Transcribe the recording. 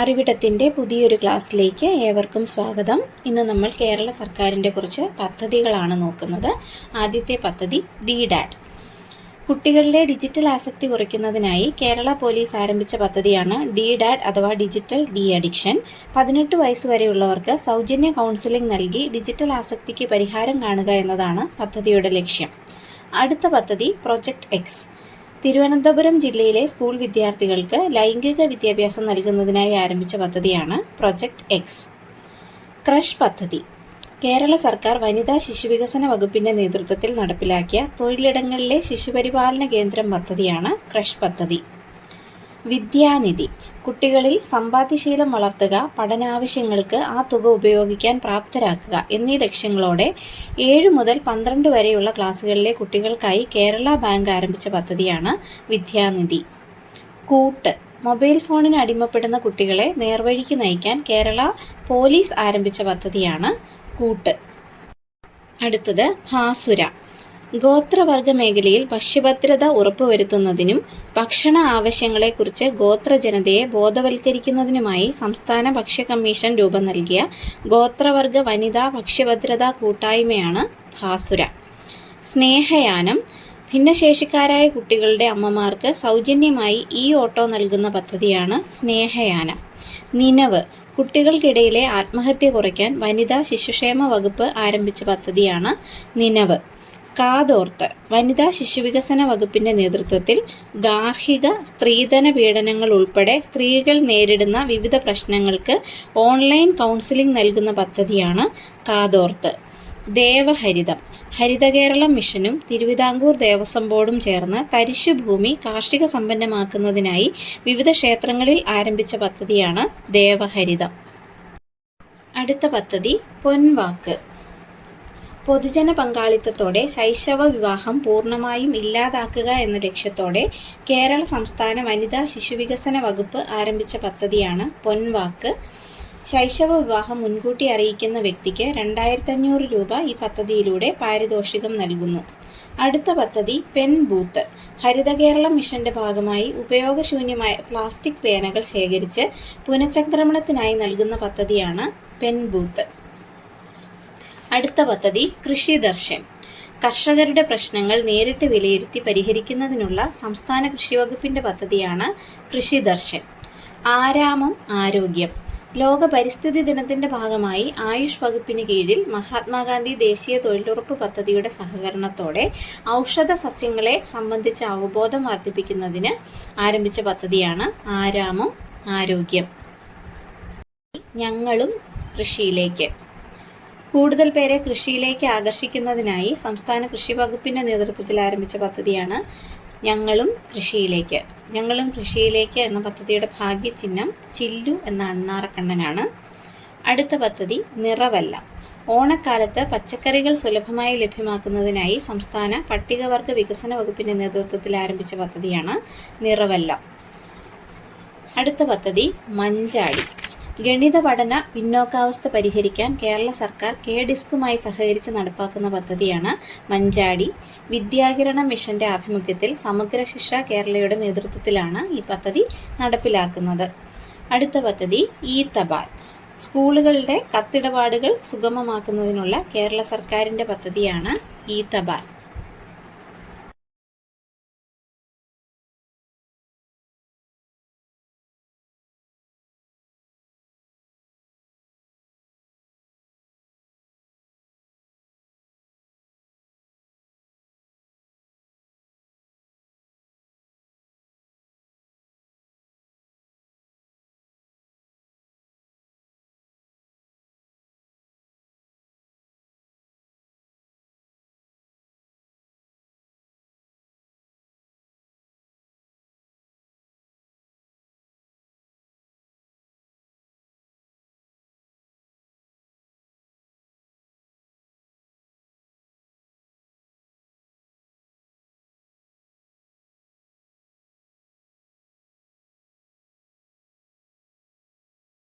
അറിവിടത്തിൻ്റെ പുതിയൊരു ക്ലാസ്സിലേക്ക് ഏവർക്കും സ്വാഗതം. ഇന്ന് നമ്മൾ കേരള സർക്കാരിൻ്റെ കുറച്ച് പദ്ധതികളാണ് നോക്കുന്നത്. ആദ്യത്തെ പദ്ധതി DDAD. കുട്ടികളിലെ ഡിജിറ്റൽ ആസക്തി കുറയ്ക്കുന്നതിനായി കേരള പോലീസ് ആരംഭിച്ച പദ്ധതിയാണ് DDAD അഥവാ ഡിജിറ്റൽ ഡി അഡിക്ഷൻ. 18 വയസ്സുവരെയുള്ളവർക്ക് സൗജന്യ കൗൺസിലിംഗ് നൽകി ഡിജിറ്റൽ ആസക്തിക്ക് പരിഹാരം കാണുക എന്നതാണ് പദ്ധതിയുടെ ലക്ഷ്യം. അടുത്ത പദ്ധതി പ്രൊജക്റ്റ് എക്സ്. തിരുവനന്തപുരം ജില്ലയിലെ സ്കൂൾ വിദ്യാർത്ഥികൾക്ക് ലൈംഗിക വിദ്യാഭ്യാസം നൽകുന്നതിനായി ആരംഭിച്ച പദ്ധതിയാണ് പ്രൊജക്റ്റ് എക്സ്. ക്രഷ് പദ്ധതി. കേരള സർക്കാർ വനിതാ ശിശുവികസന വകുപ്പിൻ്റെ നേതൃത്വത്തിൽ നടപ്പിലാക്കിയ തൊഴിലിടങ്ങളിലെ ശിശുപരിപാലന കേന്ദ്രം പദ്ധതിയാണ് ക്രഷ് പദ്ധതി. വിദ്യാനിധി. കുട്ടികളിൽ സമ്പാദ്യശീലം വളർത്തുക, പഠനാവശ്യങ്ങൾക്ക് ആ തുക ഉപയോഗിക്കാൻ പ്രാപ്തരാക്കുക എന്നീ ലക്ഷ്യങ്ങളോടെ 7 മുതൽ 12 വരെയുള്ള ക്ലാസ്സുകളിലെ കുട്ടികൾക്കായി കേരള ബാങ്ക് ആരംഭിച്ച പദ്ധതിയാണ് വിദ്യാനിധി. കൂട്ട്. മൊബൈൽ ഫോണിന് അടിമപ്പെടുന്ന കുട്ടികളെ നേർവഴിക്ക് നയിക്കാൻ കേരള പോലീസ് ആരംഭിച്ച പദ്ധതിയാണ് കൂട്ട്. അടുത്തത് ഭാസുര. ഗോത്രവർഗ മേഖലയിൽ ഭക്ഷ്യഭദ്രത ഉറപ്പുവരുത്തുന്നതിനും ഭക്ഷണ ആവശ്യങ്ങളെക്കുറിച്ച് ഗോത്ര ജനതയെ ബോധവൽക്കരിക്കുന്നതിനുമായി സംസ്ഥാന ഭക്ഷ്യ കമ്മീഷൻ രൂപം നൽകിയ ഗോത്രവർഗ വനിതാ ഭക്ഷ്യഭദ്രതാ കൂട്ടായ്മയാണ് ഭാസുര. സ്നേഹയാനം. ഭിന്നശേഷിക്കാരായ കുട്ടികളുടെ അമ്മമാർക്ക് സൗജന്യമായി ഓട്ടോ നൽകുന്ന പദ്ധതിയാണ് സ്നേഹയാനം. നിനവ്. കുട്ടികൾക്കിടയിലെ ആത്മഹത്യ കുറയ്ക്കാൻ വനിതാ ശിശുക്ഷേമ വകുപ്പ് ആരംഭിച്ച പദ്ധതിയാണ് നിനവ്. കാതോർത്ത്. വനിതാ ശിശുവികസന വകുപ്പിൻ്റെ നേതൃത്വത്തിൽ ഗാർഹിക സ്ത്രീധന പീഡനങ്ങൾ ഉൾപ്പെടെ സ്ത്രീകൾ നേരിടുന്ന വിവിധ പ്രശ്നങ്ങൾക്ക് ഓൺലൈൻ കൗൺസിലിംഗ് നൽകുന്ന പദ്ധതിയാണ് കാതോർത്ത്. ദേവഹരിതം. ഹരിതകേരളം മിഷനും തിരുവിതാംകൂർ ദേവസ്വം ബോർഡും ചേർന്ന് തരിശുഭൂമി കാർഷിക സമ്പന്നമാക്കുന്നതിനായി വിവിധ ക്ഷേത്രങ്ങളിൽ ആരംഭിച്ച പദ്ധതിയാണ് ദേവഹരിതം. അടുത്ത പദ്ധതി പൊൻവാക്ക്. പൊതുജന പങ്കാളിത്തത്തോടെ ശൈശവ വിവാഹം പൂർണ്ണമായും ഇല്ലാതാക്കുക എന്ന ലക്ഷ്യത്തോടെ കേരള സംസ്ഥാന വനിതാ ശിശുവികസന വകുപ്പ് ആരംഭിച്ച പദ്ധതിയാണ് പൊൻവാക്ക്. ശൈശവ വിവാഹം മുൻകൂട്ടി അറിയിക്കുന്ന വ്യക്തിക്ക് 2500 രൂപ ഈ പദ്ധതിയിലൂടെ പാരിതോഷികം നൽകുന്നു. അടുത്ത പദ്ധതി പെൻ ബൂത്ത്. ഹരിതകേരളം മിഷന്റെ ഭാഗമായി ഉപയോഗശൂന്യമായ പ്ലാസ്റ്റിക് പേനകൾ ശേഖരിച്ച് പുനഃചംക്രമണത്തിനായി നൽകുന്ന പദ്ധതിയാണ് പെൻ ബൂത്ത്. അടുത്ത പദ്ധതി കൃഷി ദർശൻ. കർഷകരുടെ പ്രശ്നങ്ങൾ നേരിട്ട് വിലയിരുത്തി പരിഹരിക്കുന്നതിനുള്ള സംസ്ഥാന കൃഷി വകുപ്പിൻ്റെ പദ്ധതിയാണ് കൃഷി ദർശൻ. ആരാമം ആരോഗ്യം. ലോക പരിസ്ഥിതി ദിനത്തിൻ്റെ ഭാഗമായി ആയുഷ് വകുപ്പിന് കീഴിൽ മഹാത്മാഗാന്ധി ദേശീയ തൊഴിലുറപ്പ് പദ്ധതിയുടെ സഹകരണത്തോടെ ഔഷധ സസ്യങ്ങളെ സംബന്ധിച്ച അവബോധം വർദ്ധിപ്പിക്കുന്നതിന് ആരംഭിച്ച പദ്ധതിയാണ് ആരാമം ആരോഗ്യം. ഞങ്ങളും കൃഷിയിലേക്ക്. കൂടുതൽ പേരെ കൃഷിയിലേക്ക് ആകർഷിക്കുന്നതിനായി സംസ്ഥാന കൃഷി വകുപ്പിൻ്റെ നേതൃത്വത്തിൽ ആരംഭിച്ച പദ്ധതിയാണ് ഞങ്ങളും കൃഷിയിലേക്ക്. ഞങ്ങളും കൃഷിയിലേക്ക് എന്ന പദ്ധതിയുടെ ഭാഗ്യചിഹ്നം ചില്ലു എന്ന അണ്ണാറക്കണ്ണനാണ്. അടുത്ത പദ്ധതി നിറവല്ല. ഓണക്കാലത്ത് പച്ചക്കറികൾ സുലഭമായി ലഭ്യമാക്കുന്നതിനായി സംസ്ഥാന പട്ടികവർഗ വികസന വകുപ്പിൻ്റെ നേതൃത്വത്തിൽ ആരംഭിച്ച പദ്ധതിയാണ് നിറവല്ല. അടുത്ത പദ്ധതി മഞ്ചാടി. ഗണിത പഠന പിന്നോക്കാവസ്ഥ പരിഹരിക്കാൻ കേരള സർക്കാർ KDISCുമായി സഹകരിച്ച് നടപ്പാക്കുന്ന പദ്ധതിയാണ് മഞ്ചാടി. വിദ്യാകിരണ മിഷന്റെ ആഭിമുഖ്യത്തിൽ സമഗ്ര ശിക്ഷ കേരളയുടെ നേതൃത്വത്തിലാണ് ഈ പദ്ധതി നടപ്പിലാക്കുന്നത്. അടുത്ത പദ്ധതി തപാൽ. സ്കൂളുകളുടെ കത്തിടപാടുകൾ സുഗമമാക്കുന്നതിനുള്ള കേരള സർക്കാരിൻ്റെ പദ്ധതിയാണ് തപാൽ.